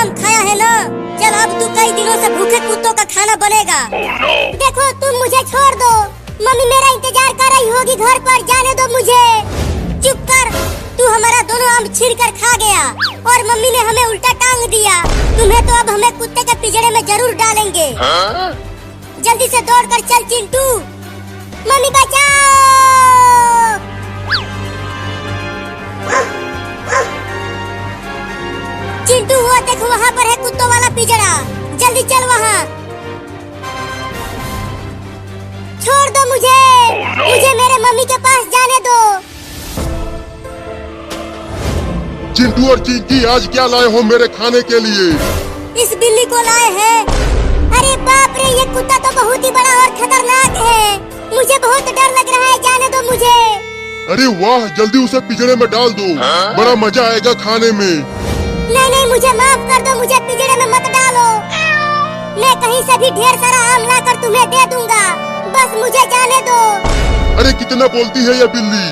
आम खाया है ना, चल अब तू कई दिनों से भूखे कुत्तों का खाना बनेगा। देखो तुम मुझे छोड़ दो, मम्मी मेरा इंतजार कर रही होगी घर पर, जाने दो मुझे। चुप कर, तू हमारा दोनों आम छीन कर खा गया और मम्मी ने हमें उल्टा टांग दिया। तुम्हें तो अब हमें कुत्ते के पिंजरे में जरूर डालेंगे। जल्दी से दौड़ कर चल चिंटू। मम्मी बचाओ। चिंटू वो देखो वहाँ पर है कुत्तों वाला पिंजरा, जल्दी चल वहाँ। छोड़ दो मुझे, मुझे मेरे मम्मी के पास जाने दो। चिंटू और चिंकी आज क्या लाए हो मेरे खाने के लिए? इस बिल्ली को लाए हैं। अरे बाप रे, ये कुत्ता तो बहुत ही बड़ा और खतरनाक है, मुझे बहुत डर लग रहा है, जाने दो मुझे। अरे वाह, जल्दी उसे पिंजरे में डाल दो, बड़ा मजा आएगा खाने में। नहीं नहीं, मुझे माफ कर दो, मुझे पिंजरे में मत डालो। मैं कहीं से भी ढेर सारा आम लाकर तुम्हें दे दूंगा, बस मुझे जाने दो। अरे कितना बोलती है ये बिल्ली,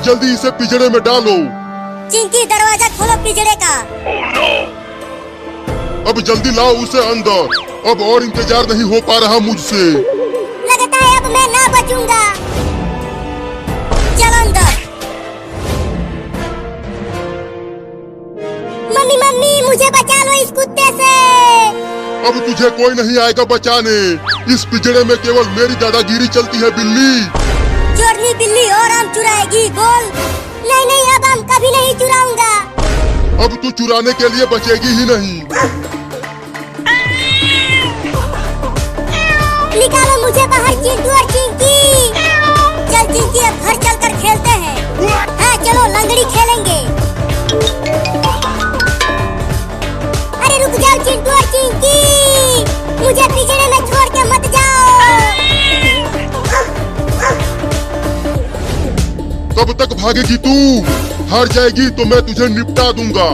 जल्दी इसे पिंजरे में डालो। चिंकी दरवाजा खोलो पिंजरे का। अब जल्दी लाओ उसे अंदर, अब और इंतजार नहीं हो पा रहा मुझसे। लगता है अब मैं ना बचूंगा। चल अंदर। मम्मी मम्मी, मुझे बचा लो इस कुत्ते से। अब तुझे कोई नहीं आएगा बचाने, इस पिंजरे में केवल मेरी दादागिरी चलती है बिल्ली। चोरनी बिल्ली और आम चुराएगी, बोल। नहीं नहीं, अब आम कभी नहीं चुराऊंगा। अब तू चुराने के लिए बचेगी ही नहीं। निकालो मुझे बाहर चिंटू और चिंकी। चल चिंकी, अब घर चलकर खेलते हैं। हाँ चलो लंगड़ी खेलेंगे। अरे रुक जाओ चिंटू और चिंकी, मुझे पिंजरे में छोड़ के मत जाओ। कब तक भागेगी तू? हार जाएगी तो मैं तुझे निपटा दूंगा।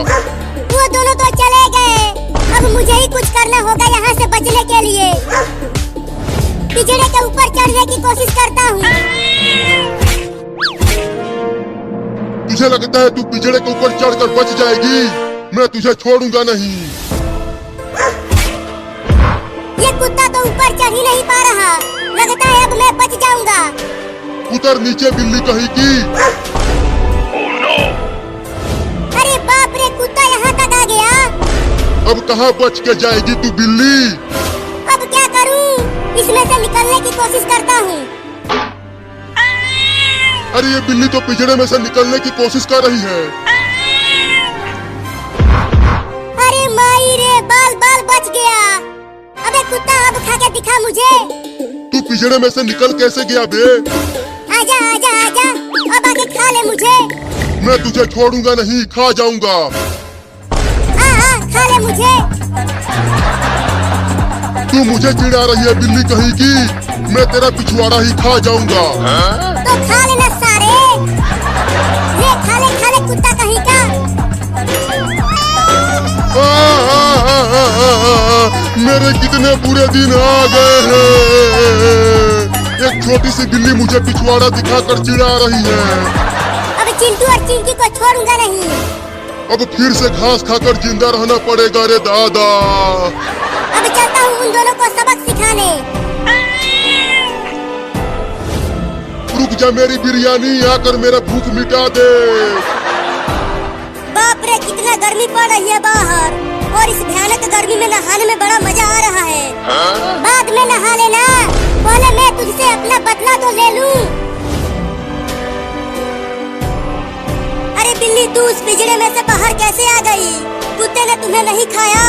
वो दोनों तो चले गए, अब मुझे ही कुछ करना होगा यहाँ से बचने के लिए। पिंजरे के ऊपर चढ़ने की कोशिश करता हूँ। तुझे लगता है तू पिंजरे के ऊपर चढ़कर बच जाएगी? मैं तुझे छोड़ूंगा नहीं। ये कुत्ता तो ऊपर चढ़ ही नहीं पा रहा, लगता है अब मैं बच जाऊंगा। उतर नीचे बिल्ली कहीं की। अरे बाप रे, कुत्ता यहाँ तक आ गया। अब कहाँ बच के जाएगी तू बिल्ली? अब क्या करूँ? इसमें से निकलने की कोशिश करता हूँ। अरे ये बिल्ली तो पिंजरे में से निकलने की कोशिश कर रही है। अरे माई रे, बाल बाल बच गया। अबे कुत्ता, अब खा के दिखा मुझे। तू पिंजरे में से निकल कैसे गया बे? आजा आजा आजा, अब आके खा ले मुझे। मैं तुझे छोड़ूंगा नहीं, खा जाऊंगा। हाँ खा ले मुझे। तू मुझे चिढ़ा रही है बिल्ली कहीं की, मैं तेरा पिछवाड़ा ही खा जाऊंगा। तो खा लेना सारे, ये खा ले कुत्ता कहीं का। मेरे कितने बुरे दिन आ गए हैं। एक छोटी सी बिल्ली मुझे पिछवाड़ा दिखाकर चिढ़ा रही है। अब चिंटू और चिंकी को छोड़ूंगा नहीं। अब फिर से घास खाकर जिंदा रहना पड़ेगा रे दादा। अब चलता हूँ उन दोनों को सबक सिखाने। रुक जा मेरी बिरयानी, आकर मेरा भूख मिटा दे। बाप रे, कितना गर्मी पड़ रही है बाहर, और इस भयानक गर्मी में नहाने में बड़ा मजा आ रहा है। बाद में नहा लेना, पहले मैं तुझसे अपना बदला तो ले लूं। अरे बिल्ली, तू उस पिंजरे में से बाहर कैसे आ गई? कुत्ते ने तुम्हें नहीं खाया?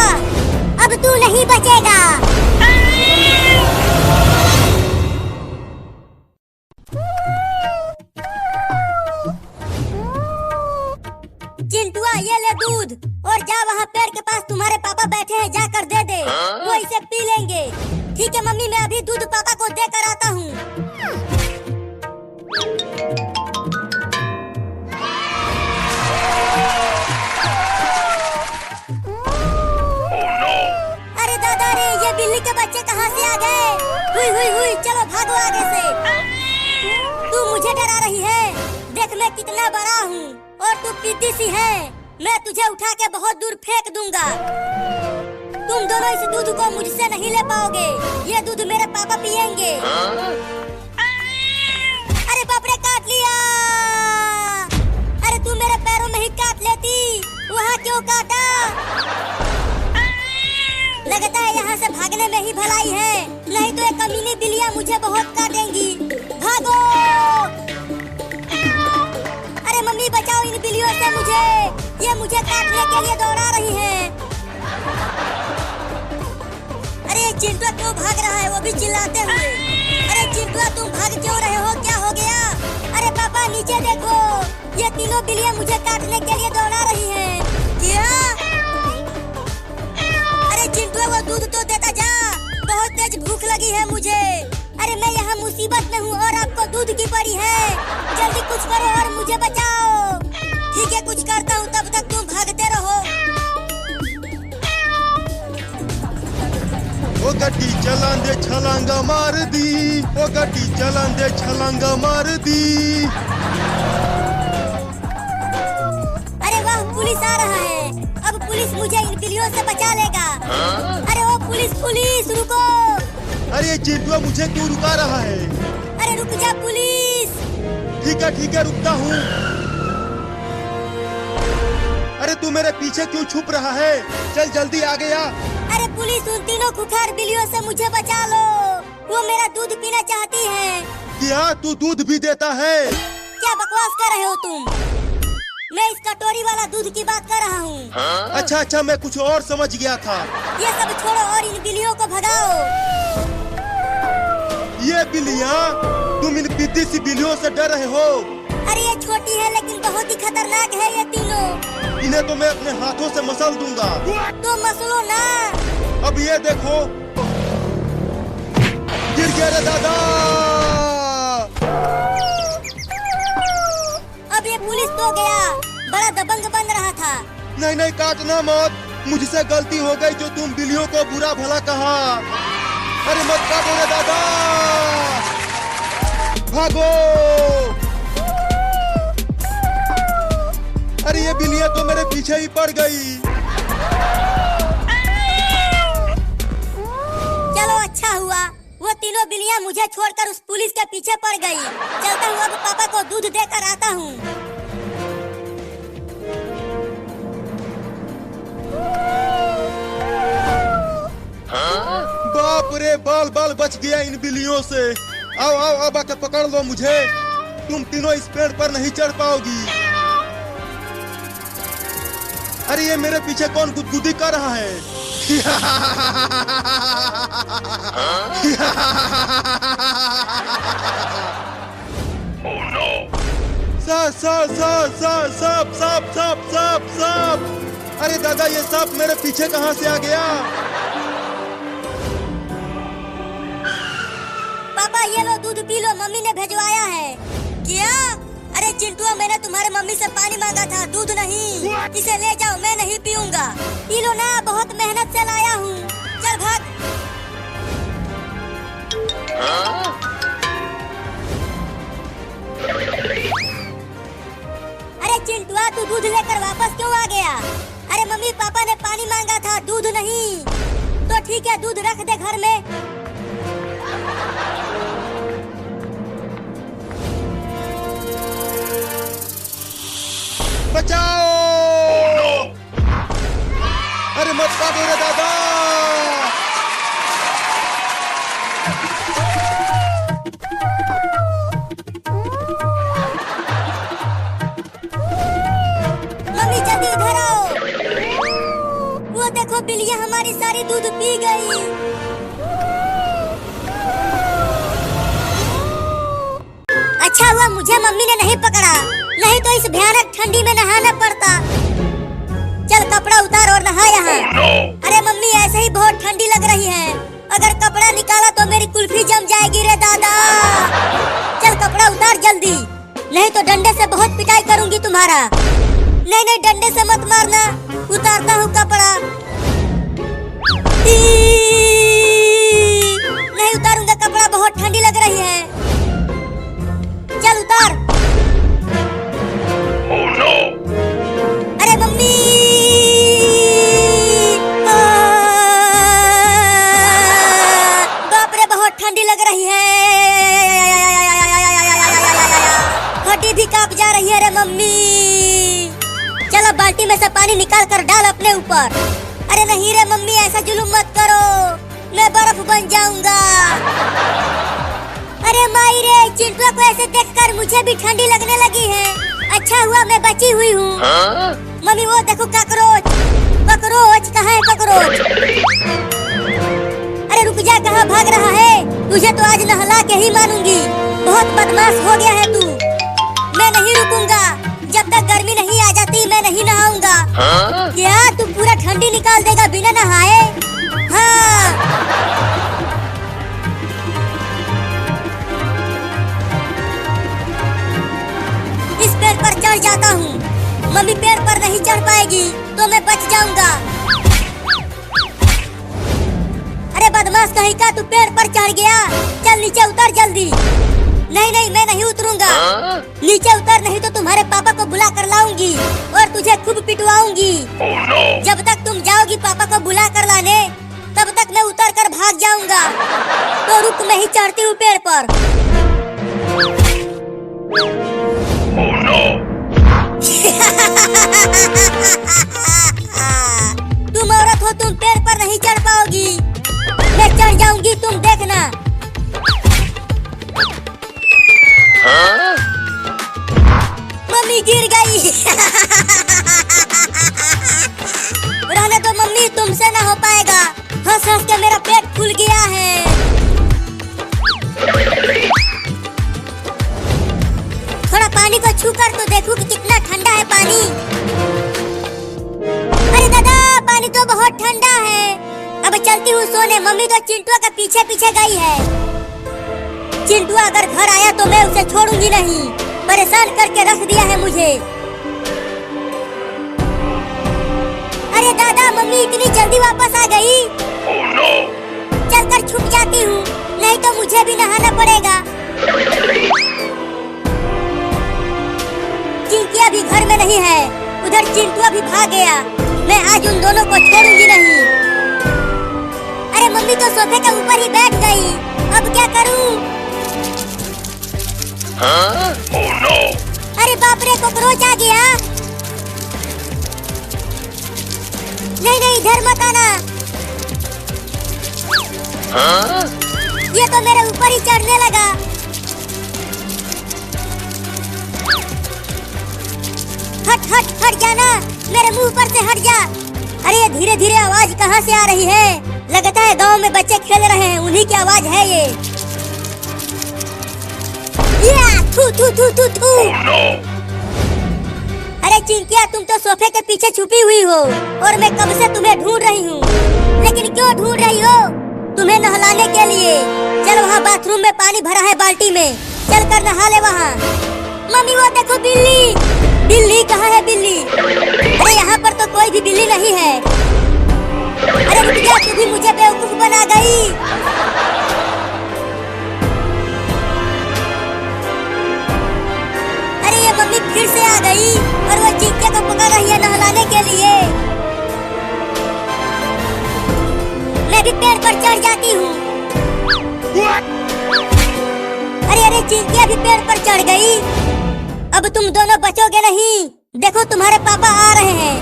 अब तू नहीं बचेगा। चिंटुआ, ये ले दूध, और जा वहाँ पेड़ के पास तुम्हारे पापा बैठे हैं, जाकर दे दे। वो इसे पी लेंगे। ठीक है मम्मी, मैं अभी दूध पापा को दे कर आता हूँ। अरे दादा रे, ये बिल्ली के बच्चे कहाँ से आ गए? हुई हुई हुई, चलो भागो आगे से। तू मुझे डरा रही है? देख मैं कितना बड़ा हूँ और तू पीती सी है। मैं तुझे उठा के बहुत दूर फेंक दूंगा। इस दूध को मुझसे नहीं ले पाओगे। ये दूध मेरे पापा पियेंगे। अरे बाप रे, काट लिया। अरे तू मेरे पैरों में ही काट लेती, वहाँ क्यों काटा? लगता है यहाँ से भागने में ही भलाई है, नहीं तो ये कमीनी बिल्लियाँ मुझे बहुत काटेंगी। भागो! अरे मम्मी बचाओ इन बिल्लियों से मुझे, ये मुझे काटने के लिए दौड़ा रही हैं। अरे चिंटुआ क्यों भाग रहा है, वो भी चिल्लाते हुए। अरे चिंटुआ तुम भाग क्यों रहे हो, क्या हो गया? अरे पापा नीचे देखो, ये तीनों बिल्लियाँ मुझे काटने के लिए दौड़ा रही हैं। क्या? अरे चिंटुआ वो दूध तो देता जा, बहुत तेज भूख लगी है मुझे। अरे मैं यहाँ मुसीबत में हूँ और आपको दूध की पड़ी है, जल्दी कुछ करो और मुझे बचाओ। ठीक है कुछ करता हूँ, तब तक तुम भागते रहो। ओ गड्डी चलान दे छलांगा मार दी, ओ गड्डी चलान दे छलांगा मार दी। अरे वाह, पुलिस आ रहा है। अब पुलिस मुझे इन बिल्लियों से बचा लेगा। अरे ओ पुलिस, पुलिस रुको। अरे चिंटुआ मुझे क्यों रुका रहा है? अरे रुक जा पुलिस। ठीक है रुकता हूँ। अरे तू मेरे पीछे क्यों छुप रहा है? चल जल्दी आगे आ। अरे पुलिस, उन तीनों खुखार बिल्लियों से मुझे बचा लो, वो मेरा दूध पीना चाहती है। क्या तू दूध भी देता है? क्या बकवास कर रहे हो तुम? मैं इस कटोरी वाला दूध की बात कर रहा हूँ। अच्छा मैं कुछ और समझ गया था। ये सब छोड़ो और इन बिल्लियों को भगाओ। ये बिल्लियाँ, तुम इन पिद्दी सी बिल्लियों से डर रहे हो? अरे ये छोटी है लेकिन बहुत ही खतरनाक है ये तीनों। इन्हें तो मैं अपने हाथों से मसल दूंगा। तो मसलो ना। अब ये देखो, गिर गया रे दादा। अब ये पुलिस तो गया, बड़ा दबंग बन रहा था। नहीं काटना मत, मुझसे गलती हो गई जो तुम बिल्लियों को बुरा भला कहा। अरे मत काटो रे दादा, भागो। अरे ये बिल्लियाँ तो मेरे पीछे ही पड़ गई। चलो अच्छा हुआ, वो तीनों बिल्लियाँ मुझे छोड़कर उस पुलिस के पीछे पड़ गई। चलता हूँ, अब पापा को दूध देकर आता हूँ। बाप रे, बाल बच गया इन बिल्लियों से। आओ अब आके पकड़ लो मुझे, तुम तीनों इस पेड़ पर नहीं चढ़ पाओगी। अरे ये मेरे पीछे कौन गुदगुदी कर रहा है? सांप। अरे दादा, ये सांप मेरे पीछे कहाँ से आ गया? पापा ये लो दूध पी लो, मम्मी ने भेजवाया है। क्या? अरे चिंटुआ, मैंने तुम्हारे मम्मी से पानी मांगा था, दूध नहीं। इसे ले जाओ, मैं नहीं पीऊंगा। पी लो ना, बहुत मेहनत से लाया हूँ। चल भाग। अरे चिंटुआ, तू दूध लेकर वापस क्यों आ गया? अरे मम्मी पापा ने पानी मांगा था, दूध नहीं। तो ठीक है, दूध रख दे घर में। बचाओ! अरे मत काटो रे दादा। मम्मी जल्दी इधर आओ। वो देखो, बिल्लियाँ हमारी सारी दूध पी गई। अच्छा हुआ मुझे मम्मी ने नहीं पकड़ा, नहीं तो इस भयानक ठंडी में नहाना पड़ता। चल कपड़ा उतार और नहा यहाँ। अरे मम्मी, ऐसे ही बहुत ठंडी लग रही है, अगर कपड़ा निकाला तो मेरी कुल्फी जम जाएगी रे दादा। चल कपड़ा उतार जल्दी, नहीं तो डंडे से बहुत पिटाई करूंगी तुम्हारा। नहीं डंडे से मत मारना, उतारता हूँ कपड़ा। नहीं उतारूंगा कपड़ा, बहुत ठंडी लग रही है। चल उतार। अरे मम्मी, बाल्टी में से पानी निकाल कर डाल अपने ऊपर। अरे नहीं रे मम्मी, ऐसा जुलूम मत करो, मैं बर्फ बन जाऊंगा। अरे माई रे, चिंटुआ को ऐसे देखकर मुझे भी ठंडी लगने लगी है। अच्छा हुआ मैं बची हुई हूँ। मम्मी वो देखो कॉकरोच। कॉकरोच कहाँ है कॉकरोच? अरे रुक जा, कहाँ भाग रहा है? तुझे तो आज नहला के ही मानूंगी। बहुत बदमाश हो गया है तू। मैं नहीं रुकूंगा, जब तक गर्मी नहीं आ जाती मैं नहीं नहाऊंगा। क्या तू पूरा ठंडी निकाल देगा बिना नहाए? हाँ। इस पेड़ पर चढ़ जाता हूँ। मम्मी पेड़ पर नहीं चढ़ पाएगी तो मैं बच जाऊंगा। अरे बदमाश कहीं का, तू पेड़ पर चढ़ गया। चल नीचे उतर जल्दी। नहीं नहीं, मैं नहीं उतरूंगा। नीचे उतर, नहीं तो तुम्हारे पापा को बुला कर लाऊंगी और तुझे खूब पिटवाऊंगी। जब तक तुम जाओगी पापा को बुला कर लाने, तब तक मैं उतर कर भाग जाऊंगा। तो रुक, मैं ही चढ़ती हूँ पेड़ पर। तुम औरत हो, तुम पेड़ पर नहीं चढ़ पाओगी। मैं चढ़ जाऊंगी, तुम देखना। मम्मी गिर गई। रहने दो मम्मी, तुमसे ना हो पाएगा। हंस हंस के मेरा पेट फूल गया है। थोड़ा पानी को छू कर तो देखूं कि कितना ठंडा है पानी। अरे दादा, पानी तो बहुत ठंडा है। अब चलती हूँ सोने। मम्मी तो चिंटुआ के पीछे पीछे गई है। चिंटुआ अगर घर आया तो मैं उसे छोड़ूंगी नहीं। परेशान करके रख दिया है मुझे। अरे दादा, मम्मी इतनी जल्दी वापस आ गई। चलकर छुप जाती हूँ, नहीं तो मुझे भी नहाना पड़ेगा। चिंकिया भी घर में नहीं है, उधर चिंटुआ भी भाग गया। मैं आज उन दोनों को छोड़ूंगी नहीं। अरे मम्मी तो सोफे के ऊपर ही बैठ गई। अब क्या करूं? अरे बाप रे, कॉकरोच आ गया। नहीं नहीं, इधर मत आना। ये तो मेरे ऊपर ही चढ़ने लगा। हट हट हट जाना, मेरे मुंह पर से हट जा। अरे ये धीरे धीरे आवाज कहाँ से आ रही है? लगता है गांव में बच्चे खेल रहे हैं, उन्हीं की आवाज है ये। थू थू थू थू थू। अरे चिंकिया, तुम तो सोफे के पीछे छुपी हुई हो और मैं कब से तुम्हें ढूंढ रही हूँ। लेकिन क्यों ढूंढ रही हो? तुम्हें नहलाने के लिए। चल, वहाँ बाथरूम में पानी भरा है बाल्टी में, चल कर नहा ले वहाँ। मम्मी वो देखो बिल्ली। बिल्ली कहाँ है बिल्ली? अरे यहाँ पर तो कोई भी बिल्ली नहीं है। अरे रुक जा, तू भी मुझे बेवकूफ बना गई। अरे ये मम्मी फिर से आ गई और वो चिंकिया को पकड़ रही है नहलाने के लिए। मैं भी पेड़ पर चढ़ जाती हूँ। अरे अरे, चिंकिया भी पेड़ पर चढ़ गई। अब तुम दोनों बचोगे नहीं। देखो तुम्हारे पापा आ रहे हैं।